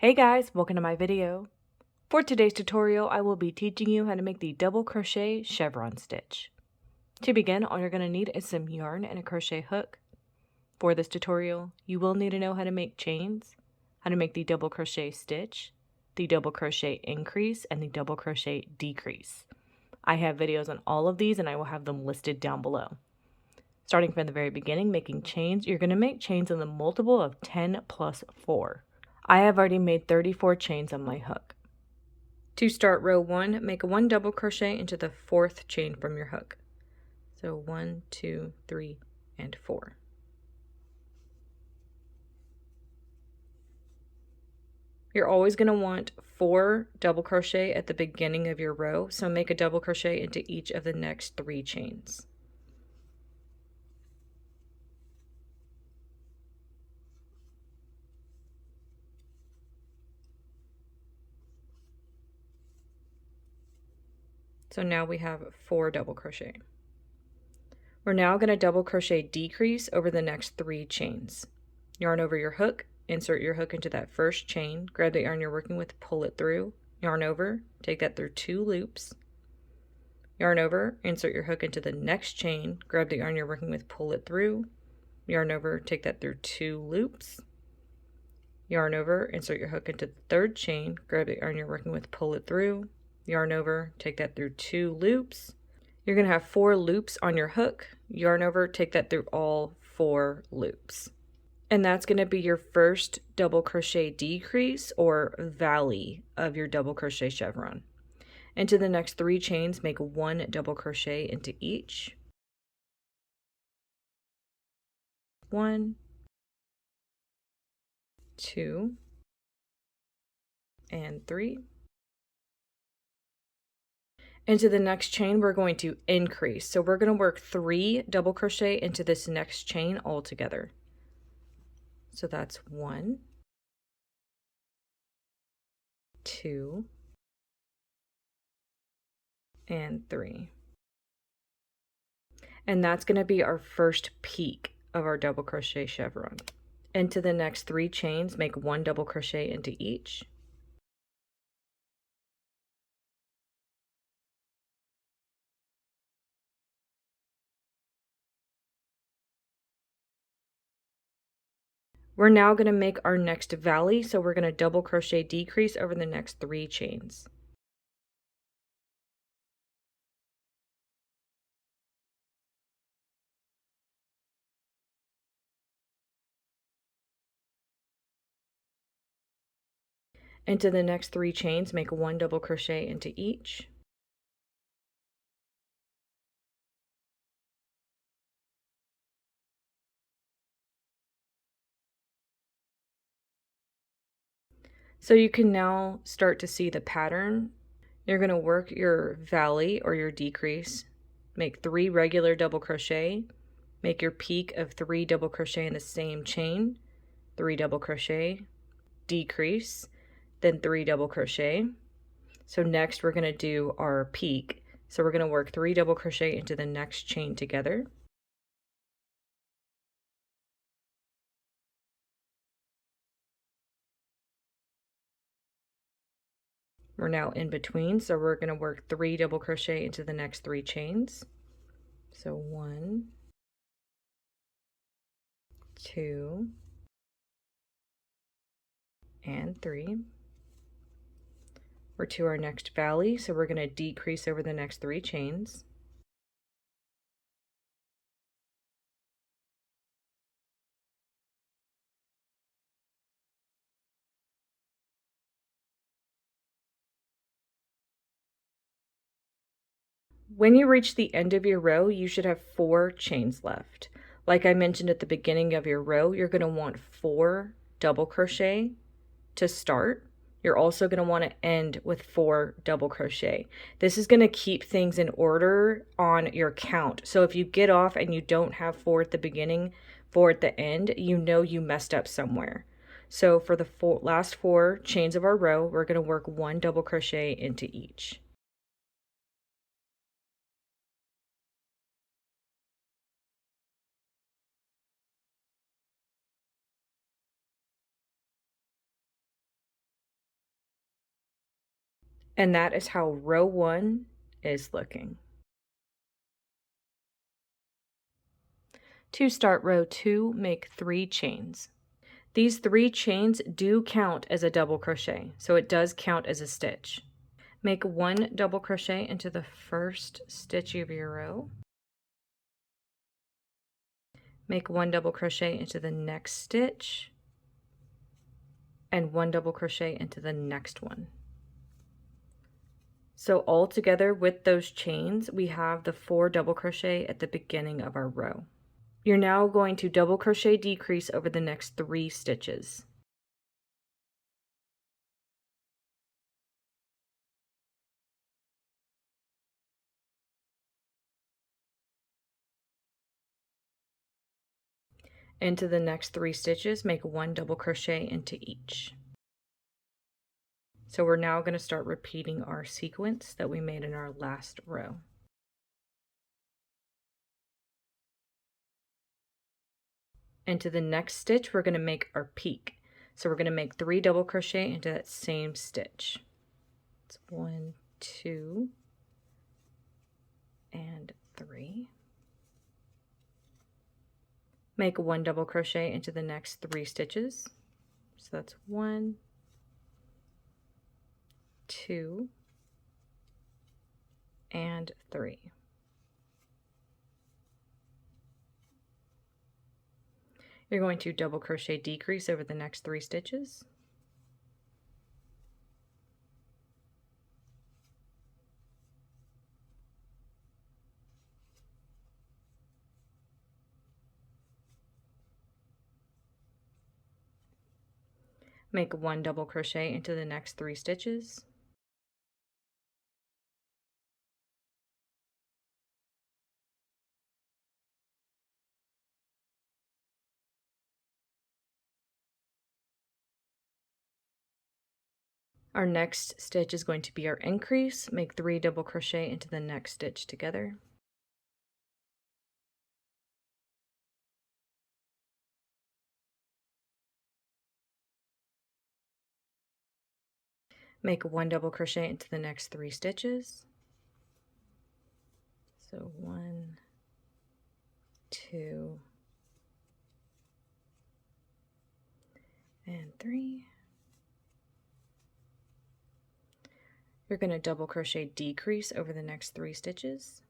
Hey guys, welcome to my video. For today's tutorial, I will be teaching you how to make the double crochet chevron stitch. To begin, all you're going to need is some yarn and a crochet hook. For this tutorial, you will need to know how to make chains, how to make the double crochet stitch, the double crochet increase, and the double crochet decrease. I have videos on all of these and I will have them listed down below. Starting from the very beginning, making chains, you're going to make chains in the multiple of 10 plus 4. I have already made 34 chains on my hook. To start row 1, make 1 double crochet into the 4th chain from your hook. So 1, 2, 3, and 4. You're always going to want 4 double crochet at the beginning of your row, so make a double crochet into each of the next 3 chains. So now we have 4 double crochet. We're now going to double crochet decrease over the next 3 chains. Yarn over your hook, insert your hook into that first chain, grab the yarn you're working with, pull it through, yarn over, take that through 2 loops, yarn over, insert your hook into the next chain, grab the yarn you're working with, pull it through, yarn over, take that through 2 loops, yarn over, insert your hook into the 3rd chain, grab the yarn you're working with, pull it through, yarn over, take that through 2 loops. You're going to have 4 loops on your hook, yarn over, take that through all 4 loops. And that's going to be your first double crochet decrease or valley of your double crochet chevron. Into the next 3 chains, make 1 double crochet into each. 1, 2, and 3. Into the next chain, we're going to increase. So we're going to work 3 double crochet into this next chain all together. So that's 1, 2, and 3. And that's going to be our first peak of our double crochet chevron. Into the next 3 chains, make 1 double crochet into each. We're now going to make our next valley, so we're going to double crochet decrease over the next 3 chains. Into the next 3 chains, make 1 double crochet into each. So you can now start to see the pattern. You're going to work your valley or your decrease, make 3 regular double crochet, make your peak of 3 double crochet in the same chain, 3 double crochet, decrease, then 3 double crochet. So next we're going to do our peak. So we're going to work 3 double crochet into the next chain together. We're now in between, so we're going to work 3 double crochet into the next 3 chains. So 1, 2, and 3. We're to our next valley, so we're going to decrease over the next 3 chains. When you reach the end of your row, you should have 4 chains left. Like I mentioned at the beginning of your row, you're going to want 4 double crochet to start. You're also going to want to end with 4 double crochet. This is going to keep things in order on your count. So if you get off and you don't have 4 at the beginning, 4 at the end, you know you messed up somewhere. So for the last 4 chains of our row, we're going to work 1 double crochet into each. And that is how row 1 is looking. To start row 2, make 3 chains. These 3 chains do count as a double crochet, so it does count as a stitch. Make 1 double crochet into the first stitch of your row. Make 1 double crochet into the next stitch, and 1 double crochet into the next one. So all together with those chains, we have the 4 double crochet at the beginning of our row. You're now going to double crochet decrease over the next 3 stitches. Into the next 3 stitches, make 1 double crochet into each. So we're now going to start repeating our sequence that we made in our last row. Into the next stitch, we're going to make our peak. So we're going to make 3 double crochet into that same stitch. It's 1, 2, and 3. Make 1 double crochet into the next 3 stitches. So that's 1, 2, and 3. You're going to double crochet decrease over the next 3 stitches. Make 1 double crochet into the next 3 stitches. Our next stitch is going to be our increase. Make 3 double crochet into the next stitch together. Make 1 double crochet into the next 3 stitches. So 1, 2, and 3. You're going to double crochet decrease over the next 3 stitches.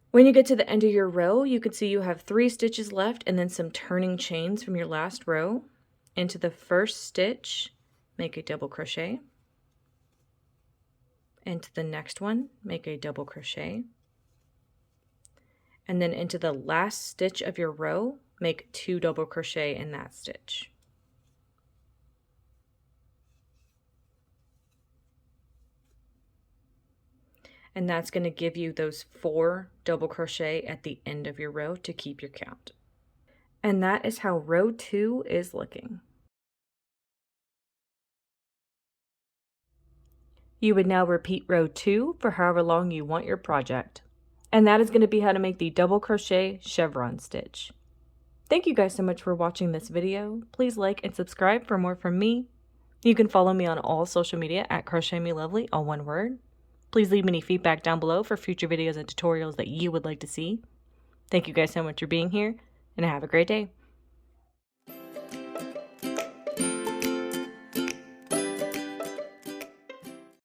When you get to the end of your row, you can see you have 3 stitches left and then some turning chains from your last row. Into the first stitch, make a double crochet. Into the next one, make a double crochet. And then into the last stitch of your row, make 2 double crochet in that stitch. And that's going to give you those 4 double crochet at the end of your row to keep your count. And that is how row 2 is looking. You would now repeat row 2 for however long you want your project. And that is going to be how to make the double crochet chevron stitch. Thank you guys so much for watching this video. Please like and subscribe for more from me. You can follow me on all social media at Crochet Me Lovely, all one word. Please leave me any feedback down below for future videos and tutorials that you would like to see. Thank you guys so much for being here, and have a great day.